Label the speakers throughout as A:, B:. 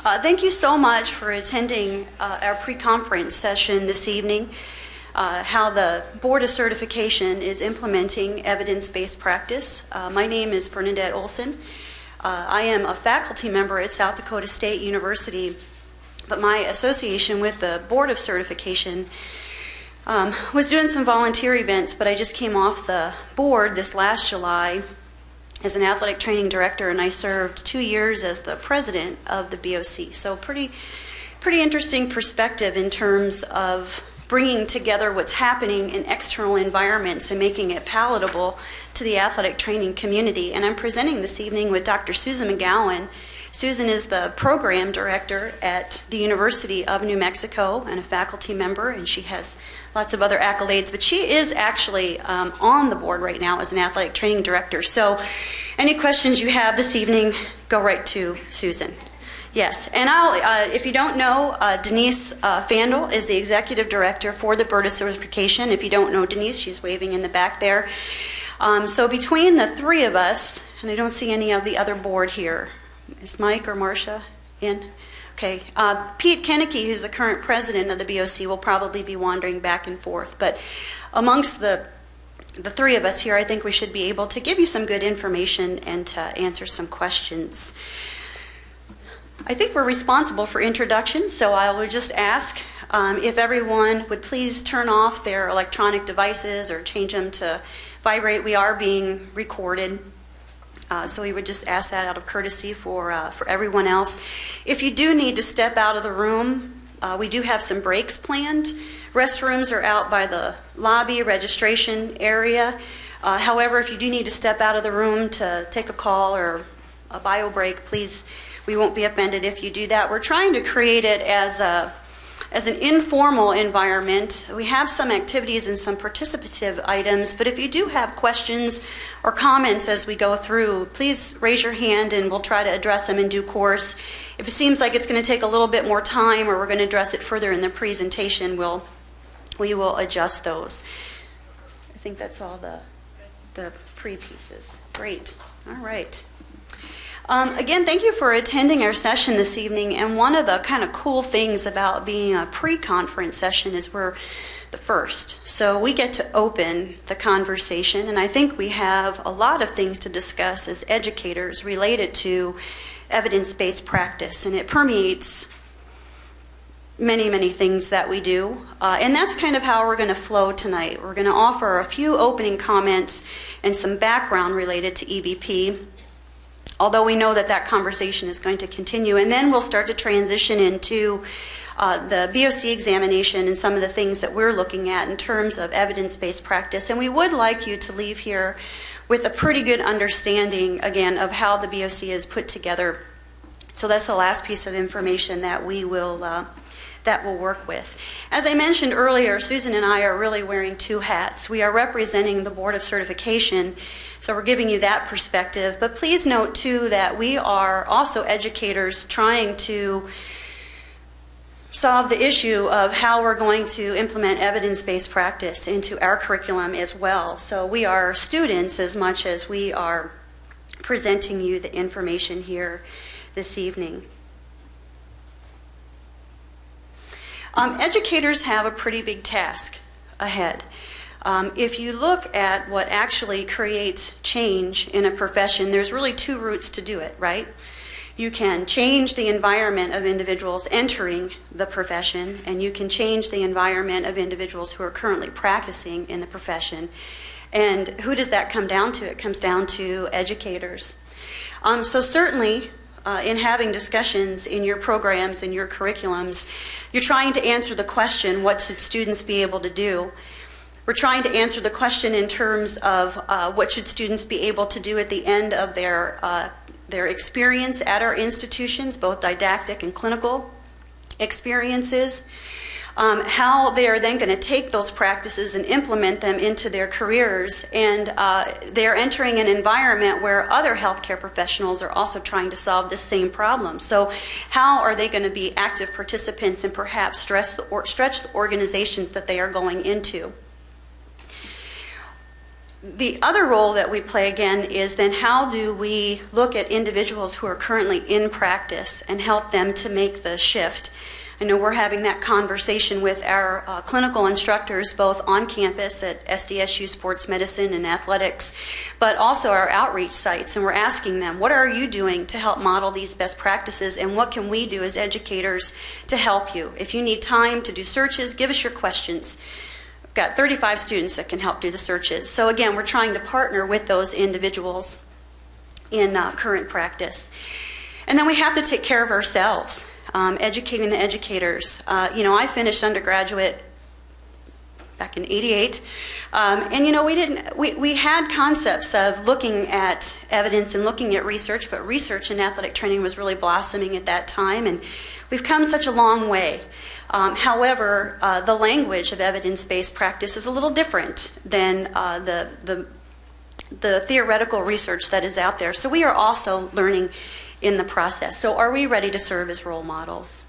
A: Thank you so much for attending our pre-conference session this evening, how the Board of Certification is implementing evidence-based practice. My name is Bernadette Olson. I am a faculty member at South Dakota State University, but my association with the Board of Certification was doing some volunteer events, but I just came off the board this last July as an athletic training director, and I served 2 years as the president of the BOC. So pretty interesting perspective in terms of bringing together what's happening in external environments and making it palatable to the athletic training community. And I'm presenting this evening with Dr. Susan McGowan. Susan is the program director at the University of New Mexico and a faculty member, and she has lots of other accolades, but she is actually on the board right now as an athletic training director. So any questions you have this evening, go right to Susan. Yes, and if you don't know, Denise Fandel is the executive director for the Board of Certification. If you don't know Denise, she's waving in the back there. So between the three of us, and I don't see any of the other board here. Is Mike or Marcia in? Okay. Pete Kennecke, who's the current president of the BOC, will probably be wandering back and forth. But amongst the three of us here, I think we should be able to give you some good information and to answer some questions. I think we're responsible for introductions, so I will just ask if everyone would please turn off their electronic devices or change them to vibrate. We are being recorded. So we would just ask that out of courtesy for everyone else. If you do need to step out of the room, we do have some breaks planned. Restrooms are out by the lobby registration area. However, if you do need to step out of the room to take a call or a bio break, please, we won't be offended if you do that. We're trying to create it as an informal environment. We have some activities and some participative items, but if you do have questions or comments as we go through, please raise your hand and we'll try to address them in due course. If it seems like it's going to take a little bit more time or we're going to address it further in the presentation, we will adjust those. I think that's all the pre-pieces. Great. All right. Again, thank you for attending our session this evening, and one of the kind of cool things about being a pre-conference session is we're the first. So we get to open the conversation, and I think we have a lot of things to discuss as educators related to evidence-based practice, and it permeates many things that we do. And that's kind of how we're going to flow tonight. We're going to offer a few opening comments and some background related to EBP, although we know that conversation is going to continue. And then we'll start to transition into the BOC examination and some of the things that we're looking at in terms of evidence-based practice. And we would like you to leave here with a pretty good understanding, again, of how the BOC is put together. So that's the last piece of information that we will work with. As I mentioned earlier, Susan and I are really wearing two hats. We are representing the Board of Certification, so we're giving you that perspective. But please note, too, that we are also educators trying to solve the issue of how we're going to implement evidence-based practice into our curriculum as well. So we are students as much as we are presenting you the information here this evening. Educators have a pretty big task ahead. If you look at what actually creates change in a profession, there's really two routes to do it, right? You can change the environment of individuals entering the profession, and you can change the environment of individuals who are currently practicing in the profession. And who does that come down to? It comes down to educators. So certainly, in having discussions in your programs and your curriculums, you're trying to answer the question, what should students be able to do? We're trying to answer the question in terms of what should students be able to do at the end of their experience at our institutions, both didactic and clinical experiences. How they are then going to take those practices and implement them into their careers. And they're entering an environment where other healthcare professionals are also trying to solve this same problem. So how are they going to be active participants and perhaps stretch the organizations that they are going into? The other role that we play, again, is then how do we look at individuals who are currently in practice and help them to make the shift? I know we're having that conversation with our clinical instructors, both on campus at SDSU Sports Medicine and Athletics, but also our outreach sites, and we're asking them, what are you doing to help model these best practices, and what can we do as educators to help you? If you need time to do searches, give us your questions. Got 35 students that can help do the searches. So again, we're trying to partner with those individuals in current practice. And then we have to take care of ourselves, educating the educators. I finished undergraduate back in '88, and we had concepts of looking at evidence and looking at research, but research in athletic training was really blossoming at that time, and we've come such a long way. However, the language of evidence-based practice is a little different than the theoretical research that is out there. So we are also learning in the process. So are we ready to serve as role models?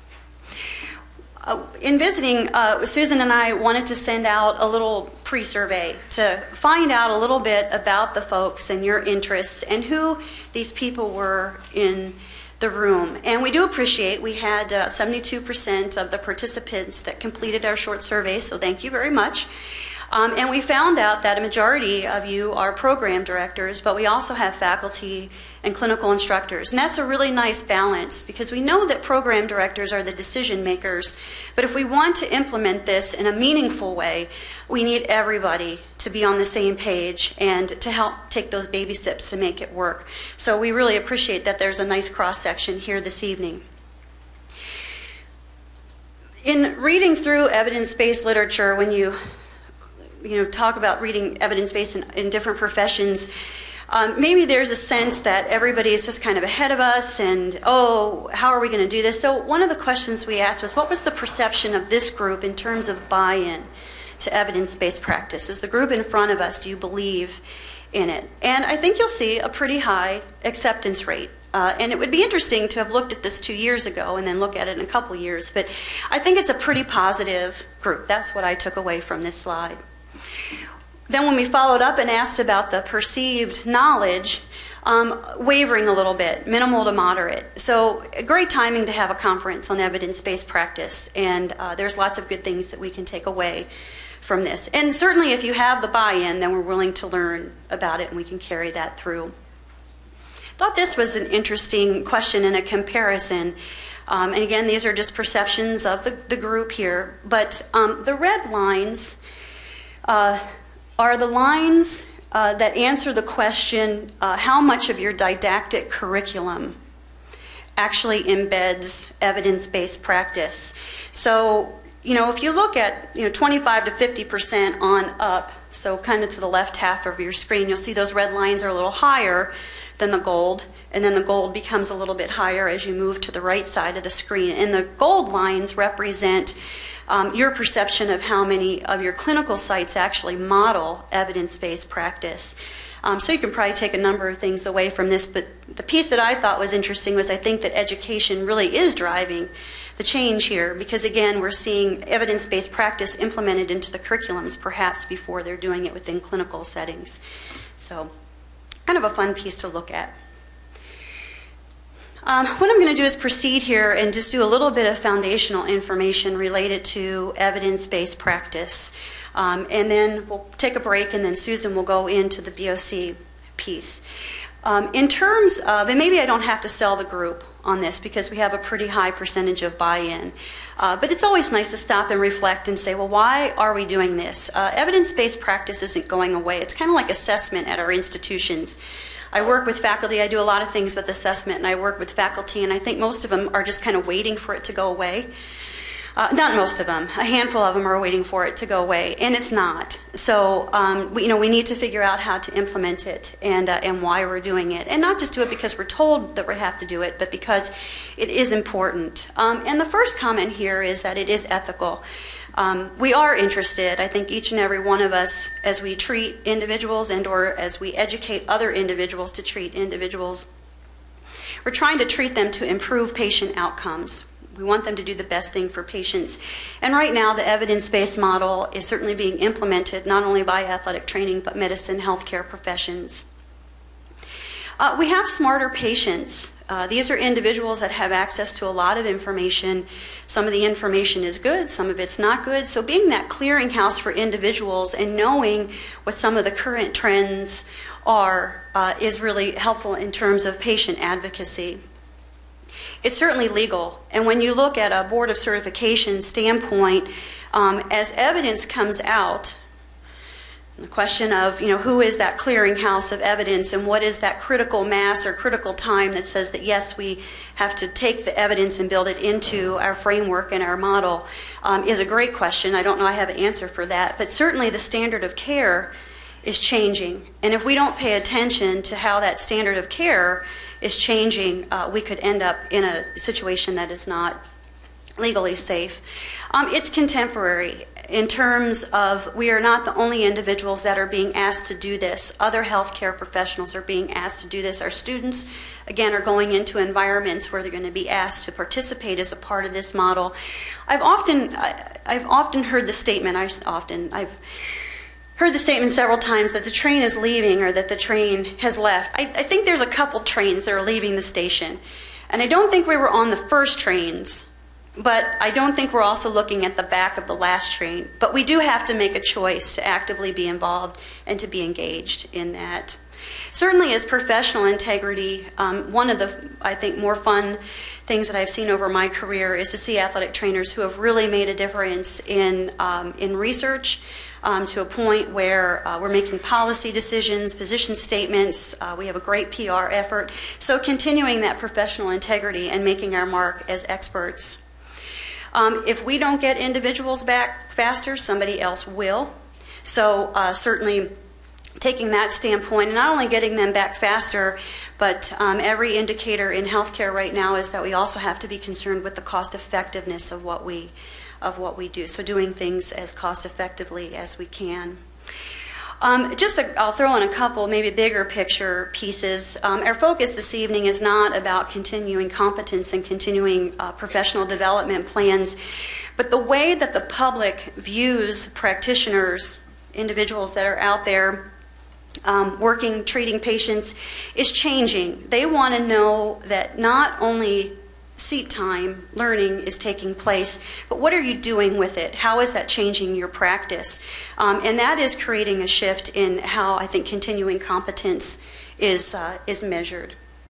A: In visiting, Susan and I wanted to send out a little pre-survey to find out a little bit about the folks and your interests and who these people were in the room. And we do appreciate, we had 72% of the participants that completed our short survey, so thank you very much. And we found out that a majority of you are program directors, but we also have faculty and clinical instructors. And that's a really nice balance because we know that program directors are the decision makers, but if we want to implement this in a meaningful way, we need everybody to be on the same page and to help take those baby steps to make it work. So we really appreciate that there's a nice cross-section here this evening. In reading through evidence-based literature, when you talk about reading evidence-based in different professions, maybe there's a sense that everybody is just kind of ahead of us and, oh, how are we going to do this? So one of the questions we asked was, what was the perception of this group in terms of buy-in to evidence-based practice? Is the group in front of us, do you believe in it? And I think you'll see a pretty high acceptance rate. And it would be interesting to have looked at this 2 years ago and then look at it in a couple years. But I think it's a pretty positive group. That's what I took away from this slide. Then when we followed up and asked about the perceived knowledge, wavering a little bit, minimal to moderate. So great timing to have a conference on evidence-based practice, and there's lots of good things that we can take away from this. And certainly if you have the buy-in, then we're willing to learn about it and we can carry that through. I thought this was an interesting question and a comparison. And again, these are just perceptions of the group here, but the red lines are the lines that answer the question, how much of your didactic curriculum actually embeds evidence-based practice. So, if you look at 25 to 50% on up, so kind of to the left half of your screen, you'll see those red lines are a little higher than the gold, and then the gold becomes a little bit higher as you move to the right side of the screen. And the gold lines represent your perception of how many of your clinical sites actually model evidence-based practice. So you can probably take a number of things away from this, but the piece that I thought was interesting was I think that education really is driving the change here because, again, we're seeing evidence-based practice implemented into the curriculums perhaps before they're doing it within clinical settings. So kind of a fun piece to look at. What I'm going to do is proceed here and just do a little bit of foundational information related to evidence-based practice. And then we'll take a break, and then Susan will go into the BOC piece. In terms of, and maybe I don't have to sell the group on this because we have a pretty high percentage of buy-in, but it's always nice to stop and reflect and say, well, why are we doing this? Evidence-based practice isn't going away. It's kind of like assessment at our institutions. I work with faculty, I do a lot of things with assessment, and I work with faculty, and I think most of them are just kind of waiting for it to go away. Not most of them, a handful of them are waiting for it to go away, and it's not. So we need to figure out how to implement it and why we're doing it. And not just do it because we're told that we have to do it, but because it is important. And the first comment here is that it is ethical. We are interested, I think each and every one of us, as we treat individuals and or as we educate other individuals to treat individuals, we're trying to treat them to improve patient outcomes. We want them to do the best thing for patients. And right now, the evidence-based model is certainly being implemented not only by athletic training, but medicine, healthcare professions. We have smarter patients. These are individuals that have access to a lot of information. Some of the information is good, some of it's not good. So being that clearinghouse for individuals and knowing what some of the current trends are is really helpful in terms of patient advocacy. It's certainly legal. And when you look at a board of certification standpoint, as evidence comes out, the question of, who is that clearinghouse of evidence and what is that critical mass or critical time that says that, yes, we have to take the evidence and build it into our framework and our model is a great question. I don't know I have an answer for that. But certainly the standard of care is changing. And if we don't pay attention to how that standard of care is changing, we could end up in a situation that is not legally safe. It's contemporary in terms of we are not the only individuals that are being asked to do this. Other healthcare professionals are being asked to do this. Our students, again, are going into environments where they're going to be asked to participate as a part of this model. I've often heard the statement, I've heard the statement several times that the train is leaving or that the train has left. I think there's a couple trains that are leaving the station. And I don't think we were on the first trains, but I don't think we're also looking at the back of the last train. But we do have to make a choice to actively be involved and to be engaged in that. Certainly as professional integrity, one of the, I think, more fun things that I've seen over my career is to see athletic trainers who have really made a difference in research to a point where we're making policy decisions, position statements. We have a great PR effort. So continuing that professional integrity and making our mark as experts. If we don't get individuals back faster, somebody else will. So certainly taking that standpoint and not only getting them back faster, but every indicator in healthcare right now is that we also have to be concerned with the cost effectiveness of what we do. So doing things as cost effectively as we can. I'll throw in a couple maybe bigger picture pieces. Our focus this evening is not about continuing competence and continuing professional development plans, but the way that the public views practitioners, individuals that are out there working, treating patients, is changing. They want to know that not only seat time learning is taking place, but what are you doing with it? How is that changing your practice? And that is creating a shift in how I think continuing competence is measured.